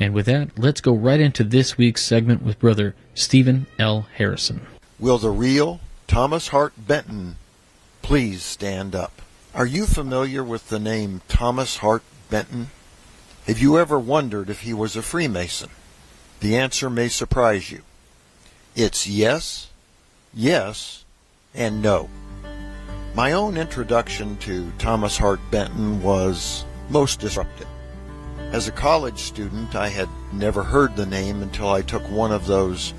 And with that, let's go right into this week's segment with Brother Stephen L. Harrison. Will the real Thomas Hart Benton please stand up? Are you familiar with the name Thomas Hart Benton? Have you ever wondered if he was a Freemason? The answer may surprise you. It's yes, yes, and no. My own introduction to Thomas Hart Benton was most disruptive. As a college student, I had never heard the name until I took one of those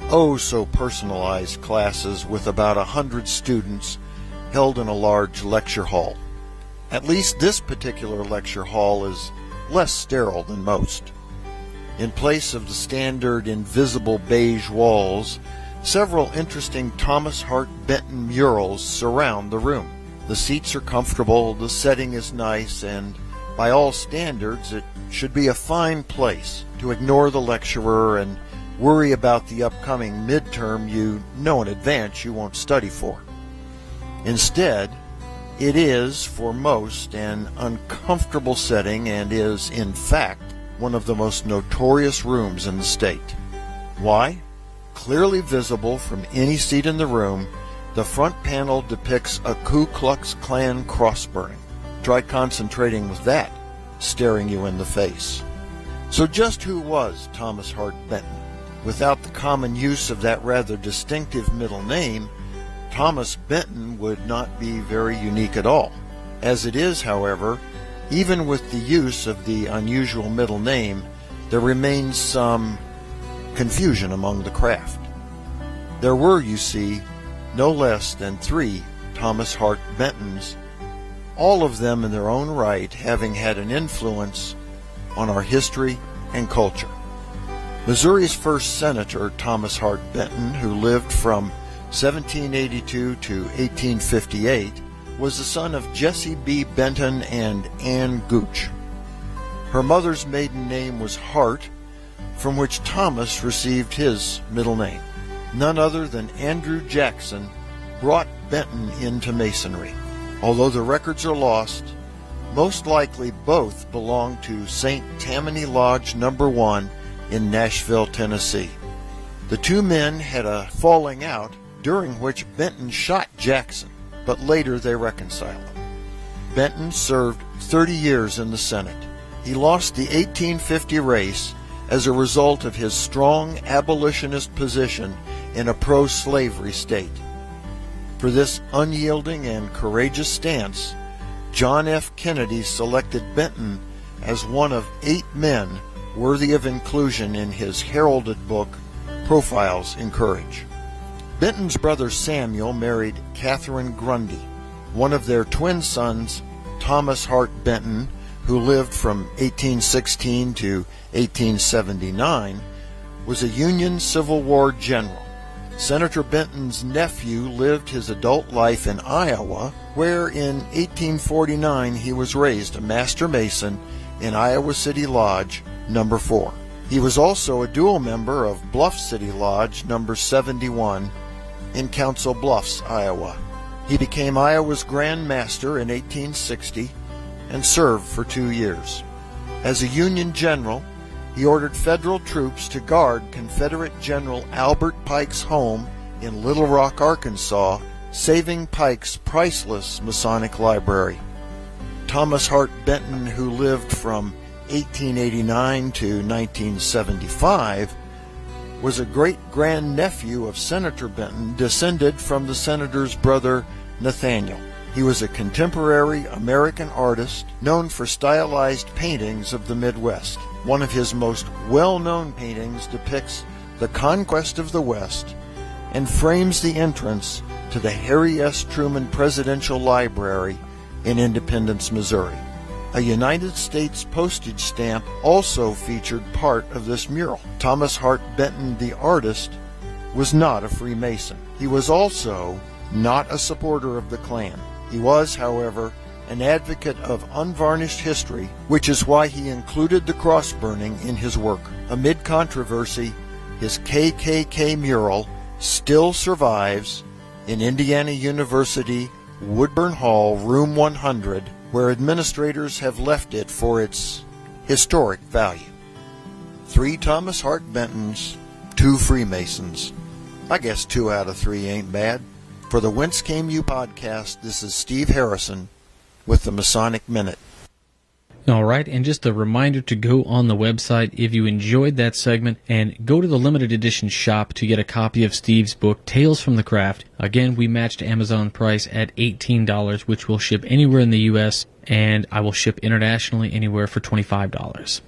oh-so-personalized classes with about 100 students held in a large lecture hall. At least this particular lecture hall is less sterile than most. In place of the standard invisible beige walls, several interesting Thomas Hart Benton murals surround the room. The seats are comfortable, the setting is nice, and by all standards, it should be a fine place to ignore the lecturer and worry about the upcoming midterm you know in advance you won't study for. Instead, it is, for most, an uncomfortable setting and is, in fact, one of the most notorious rooms in the state. Why? Clearly visible from any seat in the room, the front panel depicts a Ku Klux Klan cross burning. Try concentrating with that staring you in the face. So just who was Thomas Hart Benton? Without the common use of that rather distinctive middle name, Thomas Benton would not be very unique at all. As it is, however, even with the use of the unusual middle name, there remains some confusion among the craft. There were, you see, no less than 3 Thomas Hart Bentons, all of them in their own right having had an influence on our history and culture. Missouri's first senator, Thomas Hart Benton, who lived from 1782 to 1858, was the son of Jesse B. Benton and Ann Gooch. Her mother's maiden name was Hart, from which Thomas received his middle name. None other than Andrew Jackson brought Benton into Masonry. Although the records are lost, most likely both belonged to St. Tammany Lodge No. 1 in Nashville, Tennessee. The two men had a falling out during which Benton shot Jackson, but later they reconciled. Benton served 30 years in the Senate. He lost the 1850 race as a result of his strong abolitionist position in a pro-slavery state. For this unyielding and courageous stance, John F. Kennedy selected Benton as one of 8 men worthy of inclusion in his heralded book, Profiles in Courage. Benton's brother Samuel married Catherine Grundy. One of their twin sons, Thomas Hart Benton, who lived from 1816 to 1879, was a Union Civil War general. Senator Benton's nephew lived his adult life in Iowa, where in 1849 he was raised a Master Mason in Iowa City Lodge No. 4. He was also a dual member of Bluff City Lodge No. 71 in Council Bluffs, Iowa. He became Iowa's Grand Master in 1860 and served for 2 years. As a Union general, he ordered federal troops to guard Confederate General Albert Pike's home in Little Rock, Arkansas, saving Pike's priceless Masonic library. Thomas Hart Benton, who lived from 1889 to 1975, was a great-grandnephew of Senator Benton, descended from the senator's brother Nathaniel. He was a contemporary American artist known for stylized paintings of the Midwest. One of his most well-known paintings depicts the conquest of the West and frames the entrance to the Harry S. Truman Presidential Library in Independence, Missouri. A United States postage stamp also featured part of this mural. Thomas Hart Benton, the artist, was not a Freemason. He was also not a supporter of the Klan. He was, however, an advocate of unvarnished history, which is why he included the cross burning in his work. Amid controversy, his KKK mural still survives in Indiana University, Woodburn Hall, room 100, where administrators have left it for its historic value. 3 Thomas Hart Bentons, 2 Freemasons. I guess 2 out of 3 ain't bad. For the Whence Came You podcast, this is Steve Harrison with the Masonic Minute. All right, and just a reminder to go on the website if you enjoyed that segment and go to the limited edition shop to get a copy of Steve's book, Tales from the Craft. Again, we matched Amazon price at $18, which will ship anywhere in the U.S., and I will ship internationally anywhere for $25.